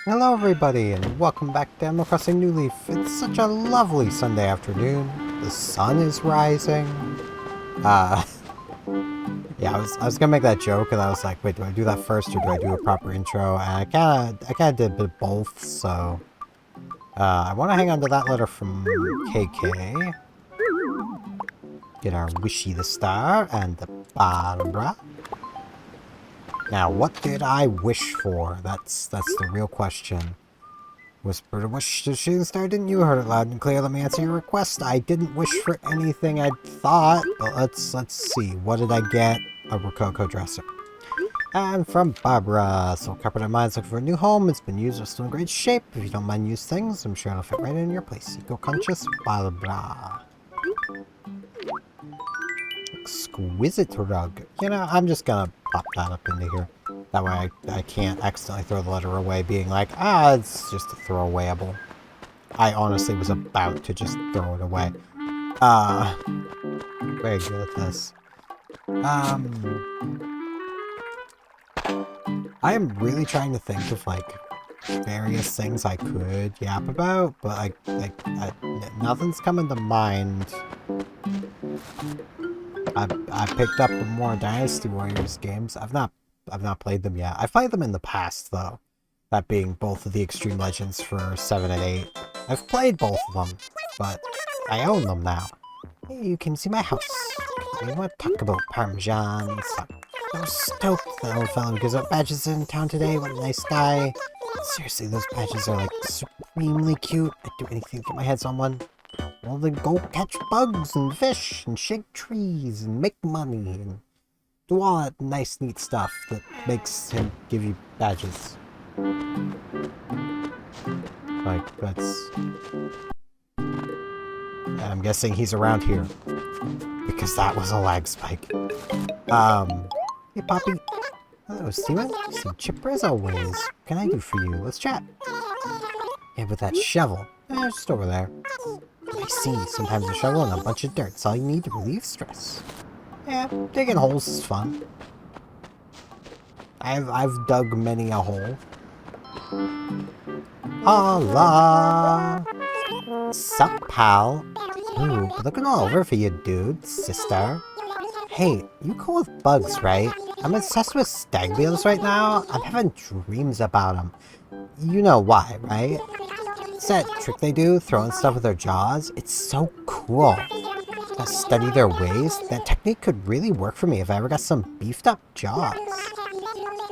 Hello everybody and welcome back to Animal Crossing New Leaf. It's such a lovely Sunday afternoon. The sun is rising. Uh, yeah, I was gonna make that joke and I was like, wait, do I do that first or do I do a proper intro? And I kinda did a bit of both, so... I wanna hang on to that letter from KK. Get our Wishy the Star and the Barbara. Now, what did I wish for? That's the real question. Whispered a wish to shooting star, didn't you? Heard it loud and clear. Let me answer your request. I didn't wish for anything I'd thought, but let's see. What did I get? A Rococo dresser. And from Barbara. So carpet and mine's looking for a new home. It's been used, it's still in great shape. If you don't mind used things, I'm sure it'll fit right in your place. Eco-conscious Barbara. Exquisite rug. You know, I'm just gonna pop that up into here. That way I can't accidentally throw the letter away being like, it's just a throwawayable. I honestly was about to just throw it away. Very good at this. I am really trying to think of, like, various things I could yap about, but, nothing's coming to mind. I picked up more Dynasty Warriors games. I've not played them yet. I've played them in the past, though. That being both of the Extreme Legends for 7 and 8. I've played both of them, but I own them now. Hey, you can see my house. You want to talk about Parmesan? I'm stoked that old fellow gives up badges in town today. What a nice guy. Seriously, those badges are, like, supremely cute. I'd do anything to get my hands on one. Well, then go catch bugs and fish and shake trees and make money and do all that nice, neat stuff that makes him give you badges. Like, that's... And I'm guessing he's around here. Because that was a lag spike. Hey, Poppy. Hello, Steven. Some chipper as always. What can I do for you? Let's chat. Yeah, with that shovel. Just over there. I see. Sometimes a shovel and a bunch of dirt. It's all you need to relieve stress. Yeah, digging holes is fun. I've dug many a hole. Hola! Sup, pal? Ooh, looking all over for you, dude, sister. Hey, you cool with bugs, right? I'm obsessed with stag beetles right now. I'm having dreams about them. You know why, right? It's that trick they do, throwing stuff with their jaws. It's so cool. I study their ways. That technique could really work for me if I ever got some beefed up jaws.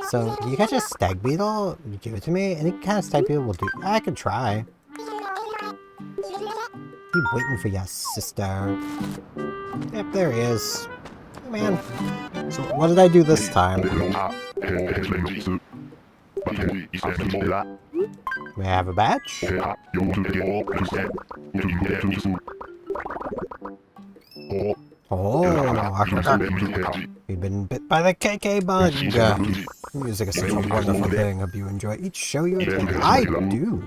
So, you catch a stag beetle? You give it to me? Any kind of stag beetle will do. I could try. Be waiting for ya, sister. Yep, there he is. Oh, man. So, what did I do this time? May I have a badge? Oh, I forgot. We've been bit by the KK bug. Music is such a wonderful thing. Hope you enjoy each show you attend. I do.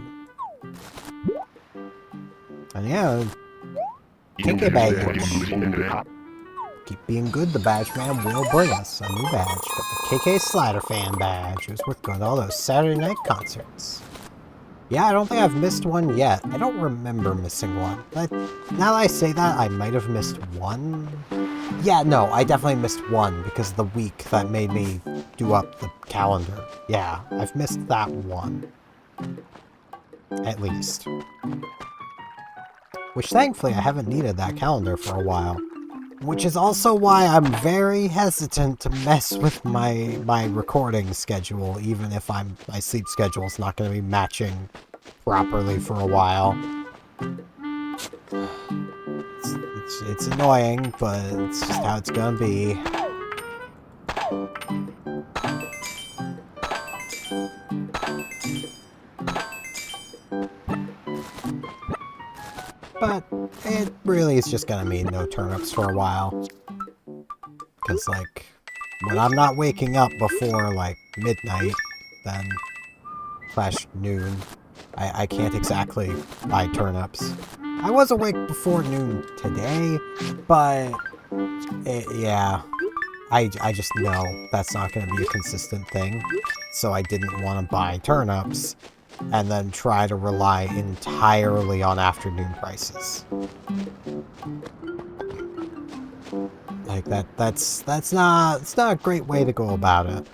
And yeah, KK badge. Keep being good, the badge man will bring us a new badge. But the KK Slider Fan badge. It was worth going to all those Saturday night concerts. Yeah, I don't think I've missed one yet. I don't remember missing one. But now that I say that, I might have missed one. Yeah, no, I definitely missed one because of the week that made me do up the calendar. Yeah, I've missed that one. At least. Which thankfully I haven't needed that calendar for a while. Which is also why I'm very hesitant to mess with my recording schedule, even if my sleep schedule is not going to be matching properly for a while. It's annoying, but it's just how it's going to be. But it really is just gonna mean no turnips for a while. Because, like, when I'm not waking up before, like, midnight, then slash noon, I can't exactly buy turnips. I was awake before noon today, but, yeah, I just know that's not gonna be a consistent thing. So I didn't want to buy turnips. and then try to rely entirely on afternoon prices. Like that's not, it's not a great way to go about it.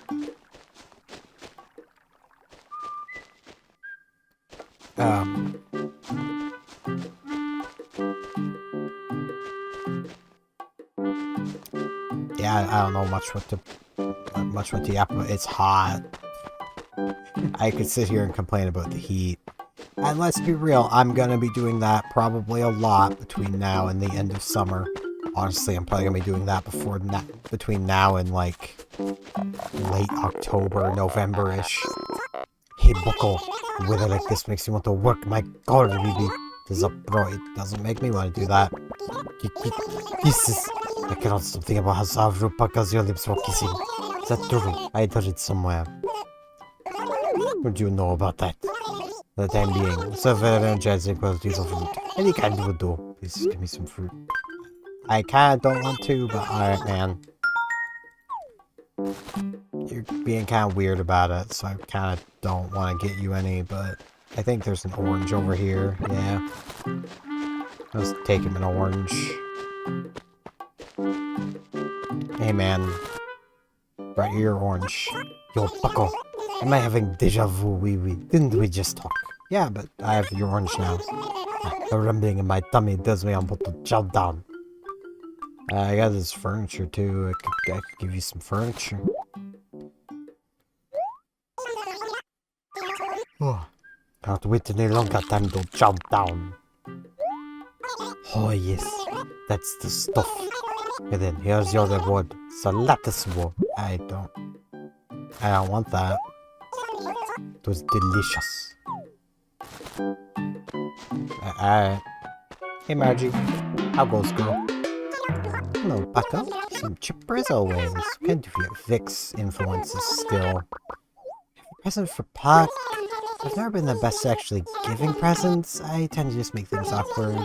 Yeah, I don't know much what to yap about. It's hot. I could sit here and complain about the heat. And let's be real, I'm gonna be doing that probably a lot between now and the end of summer. Honestly, I'm probably gonna be doing that between now and like late October, November-ish. Hey, Buckle, weather like this makes you want to work. My God, really. Bro, it doesn't make me want to do that. Kisses. I cannot stop thinking about how soft because your lips were kissing. Is that true? I heard it somewhere. What do you know about that? For the time being, so very energetic qualities of fruit. Any kind would do. Please give me some fruit. I kinda don't want to, but alright, man. You're being kinda weird about it, so I kinda don't want to get you any, but I think there's an orange over here. Yeah. Let's take him an orange. Hey, man. Right here, orange. Yo, Buckle. Am I having deja vu? Didn't we just talk? Yeah, but I have your orange now. The rumbling in my tummy tells me I'm about to jump down. I got this furniture too. I could give you some furniture. Oh, can't wait any longer time to jump down. Oh yes, that's the stuff. And then here's your reward. It's a lattice wall. I don't want that. It was delicious. Alright. Hey Margie, how goes, girl? Hello, Bucko. Some chipper as always. Kind of your Vic's influences still. Present for Puck. I've never been the best at actually giving presents. I tend to just make things awkward.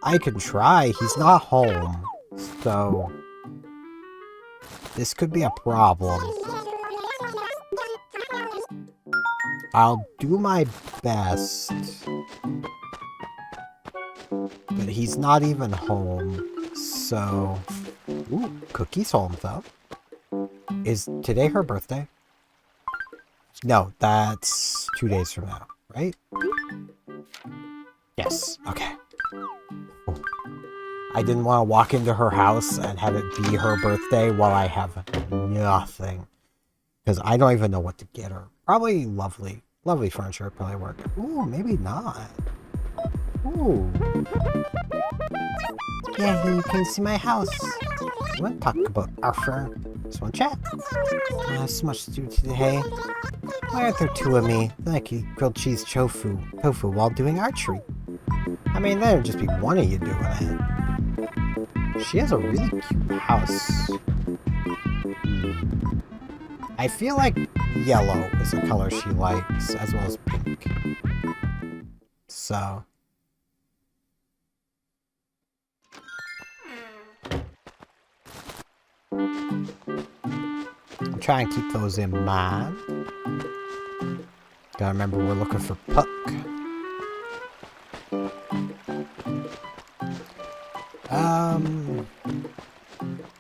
I can try. He's not home. So this could be a problem. I'll do my best. But he's not even home. So... Ooh, Cookie's home, though. Is today her birthday? No, that's 2 days from now, right? Yes, okay. Oh. I didn't want to walk into her house and have it be her birthday while I have nothing. Because I don't even know what to get her. Probably lovely. Lovely furniture would probably work. Ooh, maybe not. Ooh. Yeah, you can see my house. You want to talk about Arthur? Just want to chat. So much to do today. Why aren't there two of me? I like you grilled cheese tofu while doing archery. I mean, there'd just be one of you doing it. She has a really cute house. I feel like yellow is a color she likes, as well as pink. So... I'm trying to keep those in mind. Gotta remember we're looking for Puck.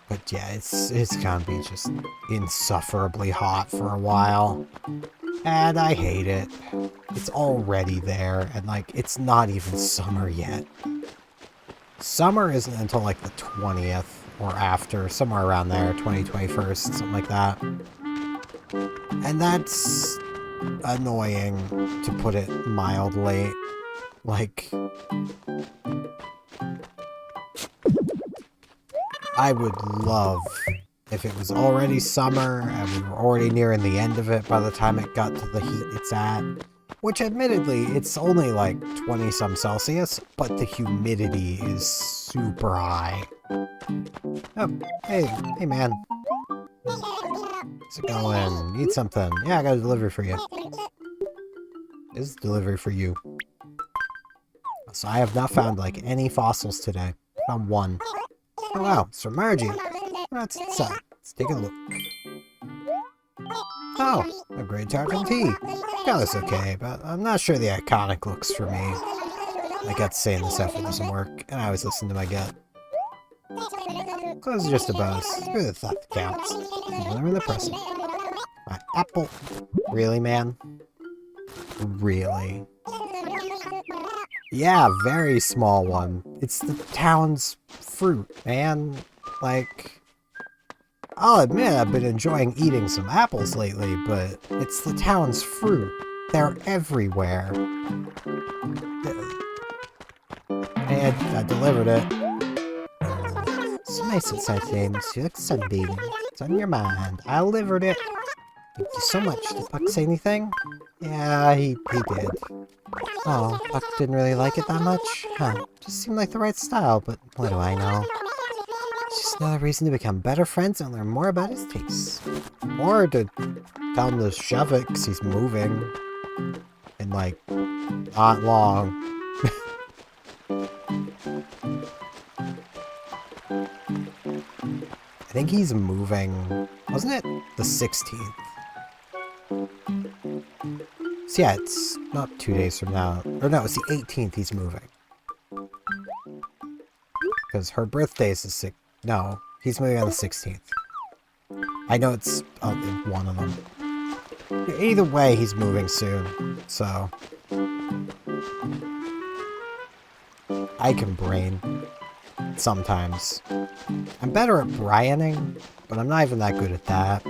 But yeah, it's gonna be just insufferably hot for a while. And I hate it. It's already there, and like, it's not even summer yet. Summer isn't until like the 20th. Or after, somewhere around there, 21st, something like that. And that's annoying, to put it mildly. Like, I would love if it was already summer and we were already nearing the end of it by the time it got to the heat it's at. Which, admittedly, it's only like 20-some Celsius, but the humidity is super high. Oh, hey man. How's it going? Need something? Yeah, I got a delivery for you. This is a delivery for you. So I have not found, like, any fossils today. I found one. Oh wow, it's from Margie. That's inside. Let's take a look. Oh, a great tart and tea. Color's okay, but I'm not sure the iconic looks for me. My gut's saying this effort doesn't work, and I always listen to my gut. Clothes are just a bonus. Screw the thought that counts. Even when they're in the present. My apple. Really, man? Really? Yeah, very small one. It's the town's fruit, man. Like, I'll admit I've been enjoying eating some apples lately, but it's the town's fruit. They're everywhere. Hey, I delivered it. So nice at such names. You look sunbeam. It's on your mind. I delivered it. Thank you so much. Did Puck say anything? Yeah, he did. Oh, Puck didn't really like it that much? Huh. Just seemed like the right style, but what do I know? It's just another reason to become better friends and learn more about his tastes. Or to tell him to shove it because he's moving. In, like, not long. I think he's moving. Wasn't it the 16th? So yeah, it's not 2 days from now. Or no, it's the 18th he's moving. Because her birthday is the 6th. No, he's moving on the 16th. I know it's one of them. Either way, he's moving soon. So I can brain. Sometimes. I'm better at Brianing, but I'm not even that good at that.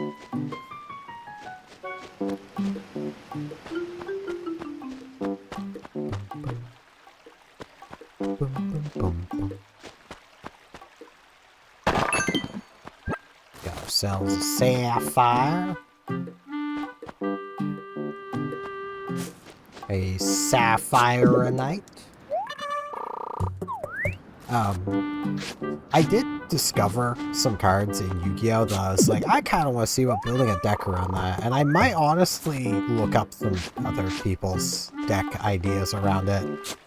Got ourselves a sapphire. A sapphire-a-night. I did discover some cards in Yu-Gi-Oh! That I was like, I kind of want to see about building a deck around that. And I might honestly look up some other people's deck ideas around it.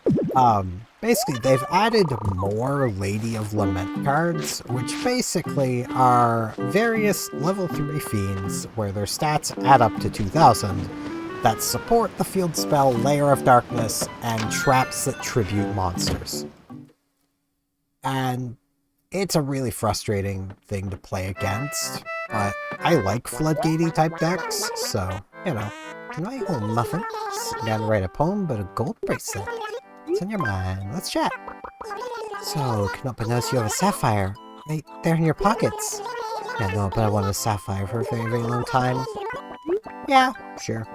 Basically, they've added more Lady of Lament cards, which basically are various level 3 fiends where their stats add up to 2,000 that support the field spell Layer of Darkness and traps that tribute monsters. And it's a really frustrating thing to play against, but I like floodgatey type decks, so, you know. Tonight, little muffin, sitting down to write a poem, but a gold bracelet. It's on your mind. Let's chat. So, can not but notice you have a sapphire right there in your pockets. Yeah, no, but I wanted a sapphire for a very, very long time. Yeah, sure.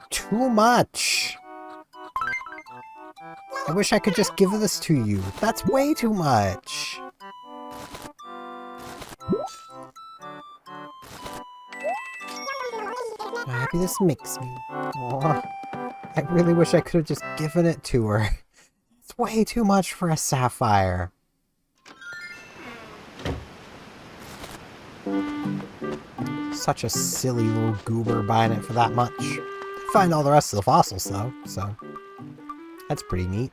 Too much. I wish I could just give this to you. That's way too much. How happy this makes me. Aww. I really wish I could have just given it to her. It's way too much for a sapphire. Such a silly little goober buying it for that much. Find all the rest of the fossils though, so that's pretty neat.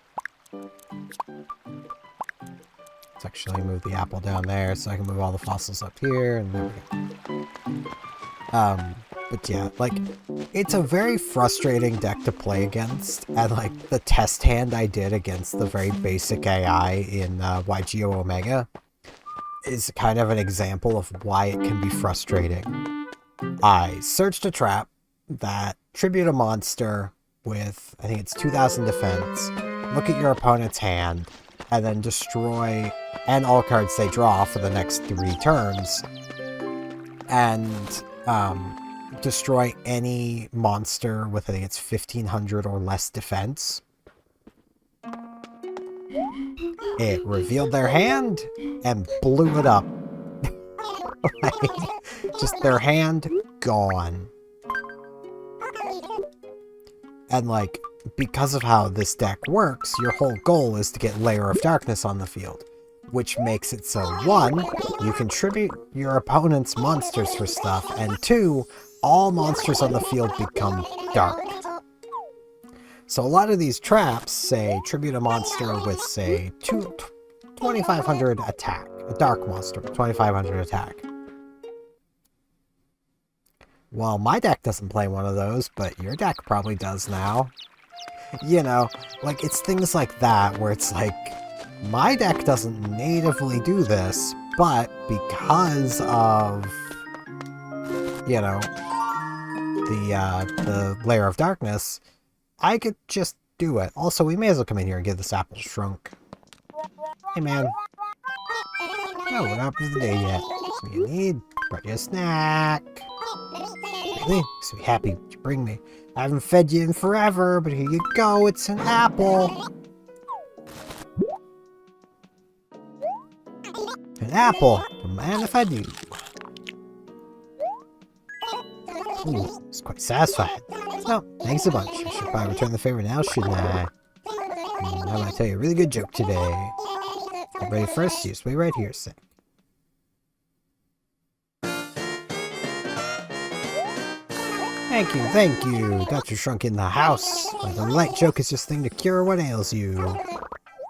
Let's actually move the apple down there so I can move all the fossils up here, and there we go. But yeah, like, it's a very frustrating deck to play against, and like, the test hand I did against the very basic AI in YGO Omega is kind of an example of why it can be frustrating. I searched a trap that tribute a monster with, I think it's 2,000 defense, look at your opponent's hand, and then destroy and all cards they draw for the next 3 turns, and destroy any monster with, I think it's 1,500 or less defense. It revealed their hand and blew it up. Like, just their hand gone. And like, because of how this deck works, your whole goal is to get Layer of Darkness on the field, which makes it so 1, you can tribute your opponent's monsters for stuff, and 2, all monsters on the field become dark. So a lot of these traps say tribute a monster with, say, 2,500 attack. A dark monster with 2,500 attack. Well, my deck doesn't play one of those, but your deck probably does now. You know, like, it's things like that where it's like, my deck doesn't natively do this, but because of, you know, the Layer of Darkness, I could just do it. Also, we may as well come in here and get this apple shrunk. Hey, man. No, we're not up to the day yet. So you need, brought you a snack. Really? So happy you bring me. I haven't fed you in forever, but here you go. It's an apple. An apple. Don't mind if I do. Ooh, it's quite satisfying. No, thanks a bunch. I should probably return the favor now, shouldn't I? I'm gonna tell you a really good joke today. Get ready first, you just wait right here, sick. Thank you. Dr. Shrunk in the house. The light joke is just thing to cure what ails you.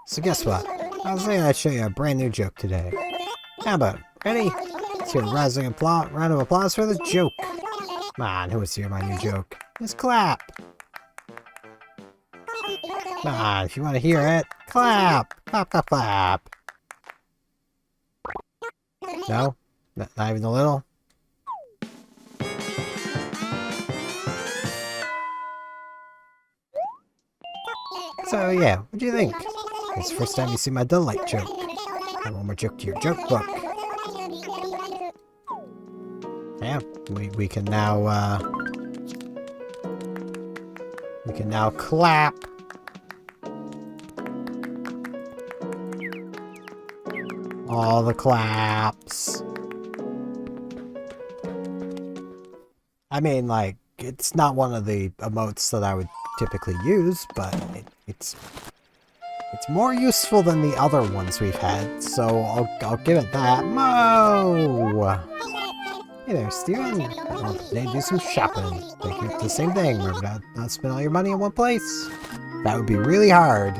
So guess what? I was saying I'd show you a brand new joke today. How about it? Ready? Let's hear a round of applause for the joke. Come on, who wants to hear my new joke? Just clap. Come on, if you want to hear it, clap. Clap, clap, clap. No? Not even a little? So yeah, what do you think? It's the first time you see my delight joke. Add one more joke to your joke book. Yeah, we can now clap. All the claps. I mean, like, it's not one of the emotes that I would typically use, but it's more useful than the other ones we've had, so I'll give it that. Mo! Hey there, Steven. Today do some shopping. Like, it's the same thing. Remember not spend all your money in one place? That would be really hard.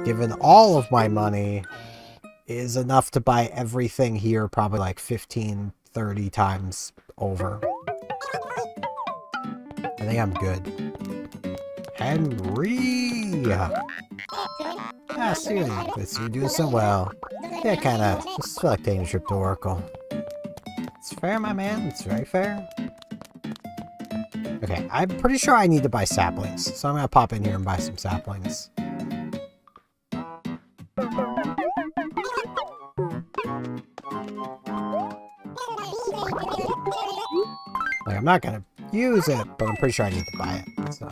Given all of my money is enough to buy everything here probably like 15, 30 times over. I think I'm good. Henry! Ah, Steven, you're doing so well. Yeah, kinda. Just feel like taking a trip to Oracle. It's fair, my man. It's very fair. Okay, I'm pretty sure I need to buy saplings, so I'm gonna pop in here and buy some saplings. Like, I'm not gonna use it, but I'm pretty sure I need to buy it, so.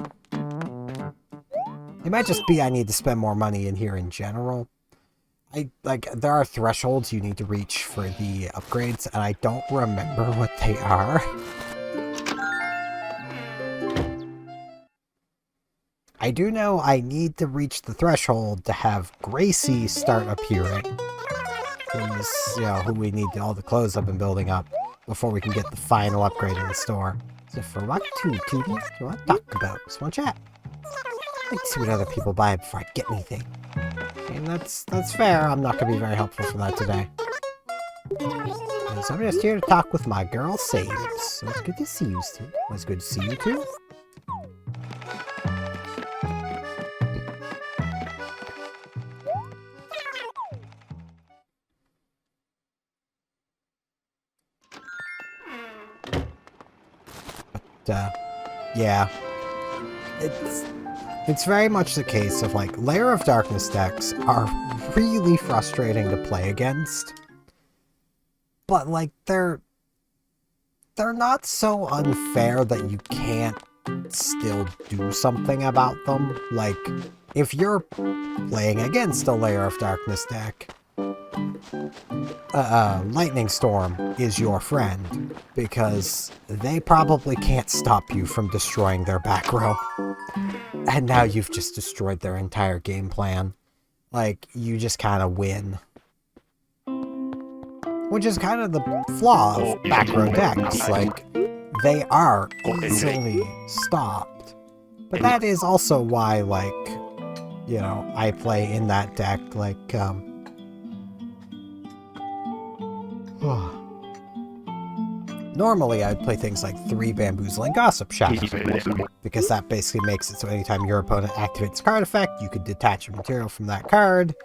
It might just be I need to spend more money in here in general. There are thresholds you need to reach for the upgrades, and I don't remember what they are. I do know I need to reach the threshold to have Gracie start appearing. Who's, you know, who we need all the clothes I've been building up before we can get the final upgrade in the store. So for what two TVs do you want to talk about? Just want to chat. Let's see what other people buy before I get anything. And that's fair. I'm not going to be very helpful for that today. So I'm just here to talk with my girl Saves. So it's good to see you, Steve. It's good to see you too. Yeah. It's very much the case of, like, Layer of Darkness decks are really frustrating to play against. But, like, they're not so unfair that you can't still do something about them. Like, if you're playing against a Layer of Darkness deck, Lightning Storm is your friend, because they probably can't stop you from destroying their back row. And now you've just destroyed their entire game plan. Like, you just kind of win. Which is kind of the flaw of back row decks. Like, they are easily stopped. But that is also why, like, you know, I play in that deck, like, Normally, I'd play things like 3 Bamboozling Gossip Shadow, because that basically makes it so anytime your opponent activates a card effect, you can detach a material from that card,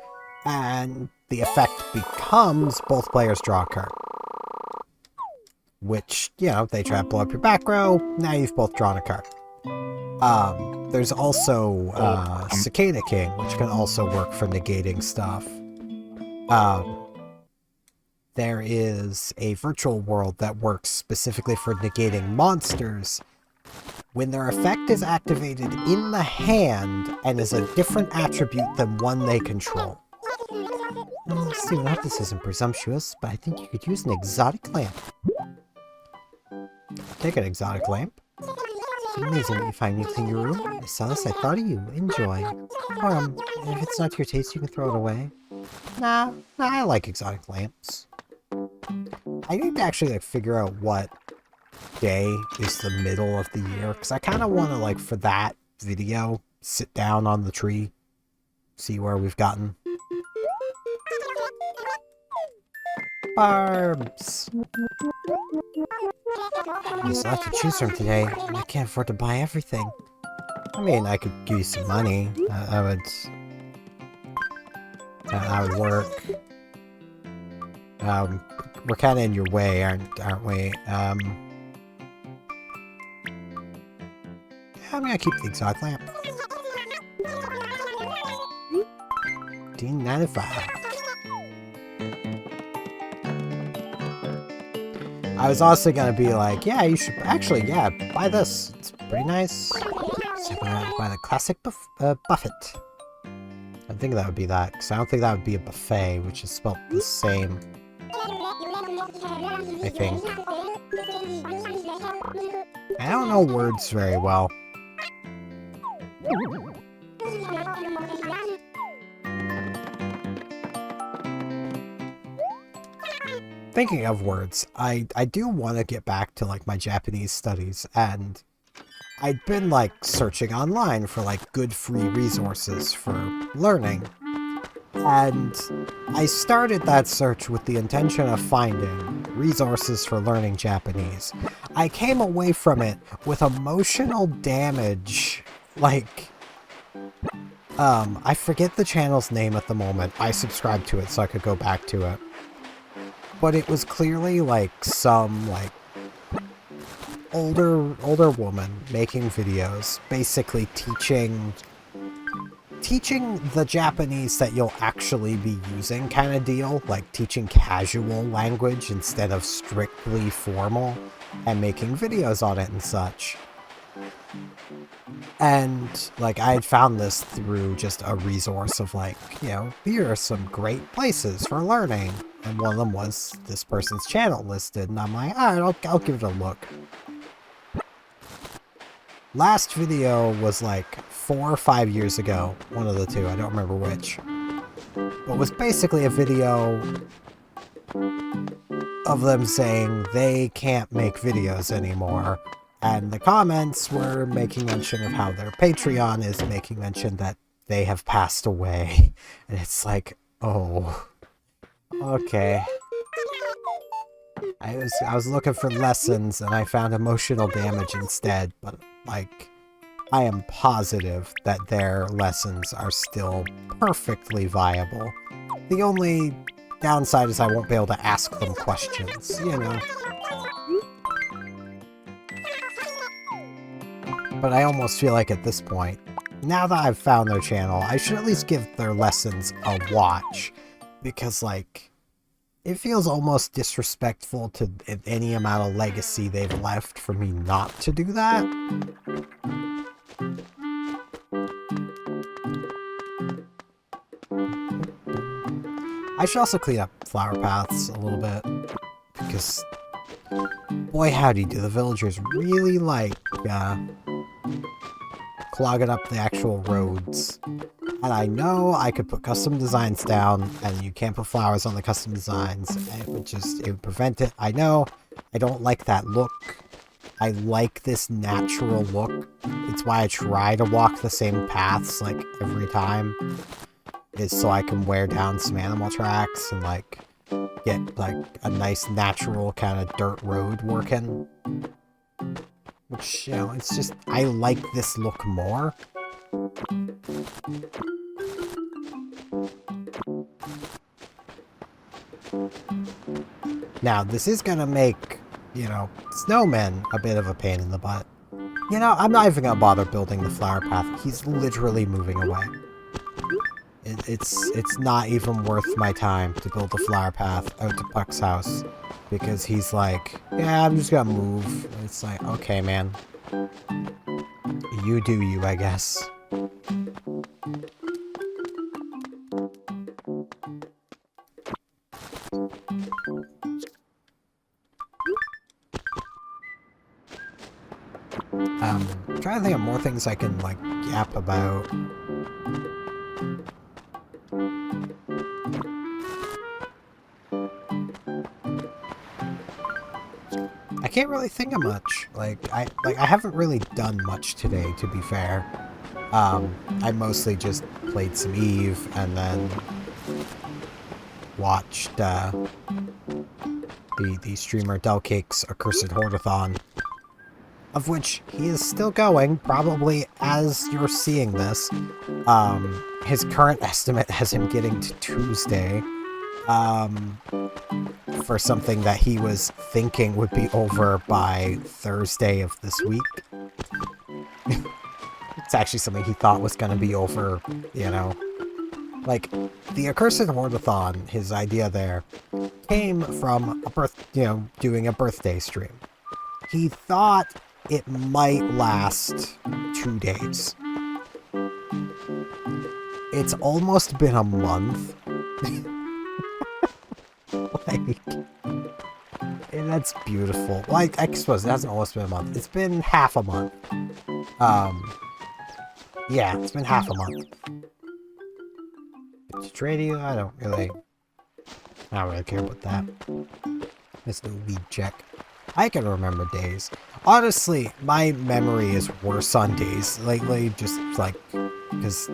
and the effect becomes both players draw a card. Which, you know, they try to blow up your back row, now you've both drawn a card. There's also Cicada King, which can also work for negating stuff. There is a virtual world that works specifically for negating monsters when their effect is activated in the hand and is a different attribute than one they control. Steven, I hope this isn't presumptuous, but I think you could use an exotic lamp. Take an exotic lamp. It's amazing that you find anything in your room. I saw this, I thought of you. Enjoy. Or, if it's not to your taste, you can throw it away. Nah, I like exotic lamps. I need to actually, like, figure out what day is the middle of the year, because I kind of want to, like, for that video, sit down on the tree, see where we've gotten. Barbs! There's a lot to choose from today, and I can't afford to buy everything. I mean, I could give you some money. That would work. We're kind of in your way, aren't we? I'm gonna keep the exotic lamp. $19.95. I was also gonna be like, yeah, you should actually, yeah, buy this. It's pretty nice. So buy the classic buffet. I think that would be that, because I don't think that would be a buffet, which is spelled the same. I think. I don't know words very well. Thinking of words, I do want to get back to, like, my Japanese studies, and I'd been, like, searching online for, like, good free resources for learning. And I started that search with the intention of finding resources for learning Japanese. I came away from it with emotional damage. Like, I forget the channel's name at the moment. I subscribed to it so I could go back to it. But it was clearly, like, some, like, older woman making videos, basically teaching the Japanese that you'll actually be using kind of deal, like teaching casual language instead of strictly formal, and making videos on it and such. And, like, I had found this through just a resource of, like, you know, here are some great places for learning. And one of them was this person's channel listed, and I'm like, alright, I'll give it a look. Last video was like 4 or 5 years ago, one of the two, I don't remember which. But was basically a video of them saying they can't make videos anymore. And the comments were making mention of how their Patreon is making mention that they have passed away. And it's like, oh, okay. I was looking for lessons and I found emotional damage instead, but, like, I am positive that their lessons are still perfectly viable. The only downside is I won't be able to ask them questions, you know. But I almost feel like at this point, now that I've found their channel, I should at least give their lessons a watch. Because, like, it feels almost disrespectful to any amount of legacy they've left for me not to do that. I should also clean up flower paths a little bit. Because, boy howdy, do the villagers really like, clogging up the actual roads. And I know I could put custom designs down, and you can't put flowers on the custom designs. It would prevent it. I know. I don't like that look. I like this natural look. It's why I try to walk the same paths, like, every time. Is so I can wear down some animal tracks and, like, get like a nice natural kind of dirt road working. Which, you know, it's just, I like this look more. Now, this is gonna make, you know, snowmen a bit of a pain in the butt. You know, I'm not even gonna bother building the flower path. He's literally moving away. It's not even worth my time to build the flower path out to Puck's house. Because he's like, yeah, I'm just gonna move. It's like, okay, man. You do you, I guess. I'm trying to think of more things I can, like, yap about. I can't really think of much. I haven't really done much today, to be fair. I mostly just played some Eve and then watched the streamer Delcake's Accursed Hordathon, of which he is still going, probably as you're seeing this. His current estimate has him getting to Tuesday, for something that he was thinking would be over by Thursday of this week. It's actually something he thought was going to be over, you know. Like, the Accursed Hordathon, his idea there, came from doing a birthday stream. He thought it might last 2 days. It's almost been a month. Like, and that's beautiful. Like, I suppose it hasn't almost been a month. It's been half a month. Yeah, it's been half a month. Trade you? I don't really care about that. Let's do a lead check. I can remember days. Honestly, my memory is worse on days lately, just like, because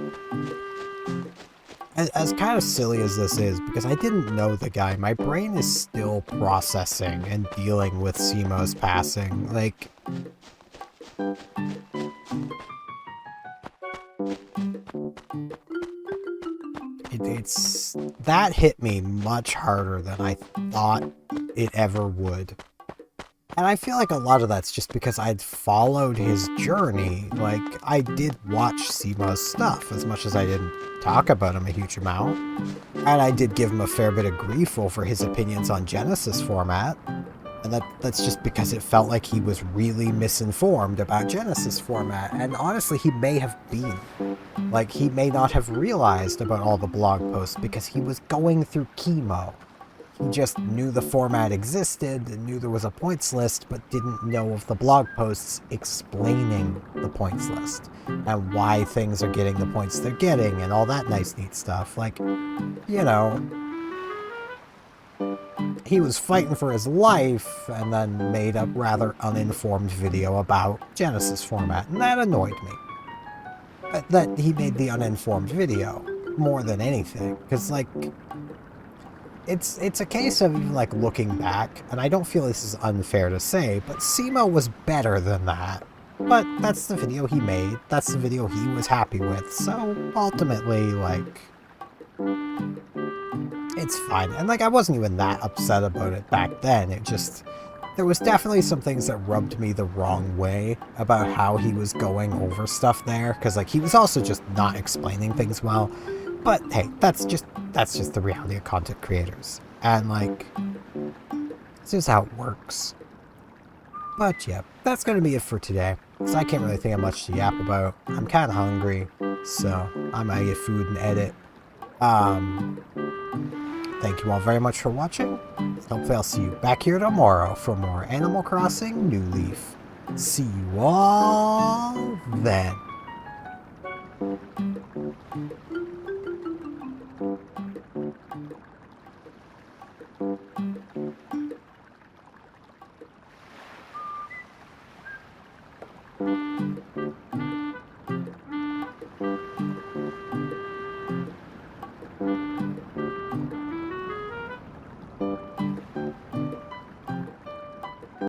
as kind of silly as this is, because I didn't know the guy, my brain is still processing and dealing with Simo's passing. Like, it's that hit me much harder than I thought it ever would. And I feel like a lot of that's just because I'd followed his journey. Like, I did watch Simo's stuff, as much as I didn't talk about him a huge amount. And I did give him a fair bit of grief over his opinions on Genesis format. And that's just because it felt like he was really misinformed about Genesis format. And honestly, he may have been. Like, he may not have realized about all the blog posts because he was going through chemo. He just knew the format existed and knew there was a points list, but didn't know of the blog posts explaining the points list and why things are getting the points they're getting and all that nice neat stuff. Like, you know, he was fighting for his life and then made a rather uninformed video about Genesis format, and that annoyed me. That he made the uninformed video more than anything, because, like, it's a case of, like, looking back, and I don't feel this is unfair to say, but Simo was better than that. But that's the video he made, that's the video he was happy with, so ultimately, like, it's fine. And, like, I wasn't even that upset about it back then, it just, there was definitely some things that rubbed me the wrong way about how he was going over stuff there, because, like, he was also just not explaining things well. But hey, that's just the reality of content creators. And, like, it's just how it works. But yeah, that's going to be it for today. So I can't really think of much to yap about. I'm kind of hungry, so I might get food and edit. Thank you all very much for watching. Hopefully I'll see you back here tomorrow for more Animal Crossing New Leaf. See you all then.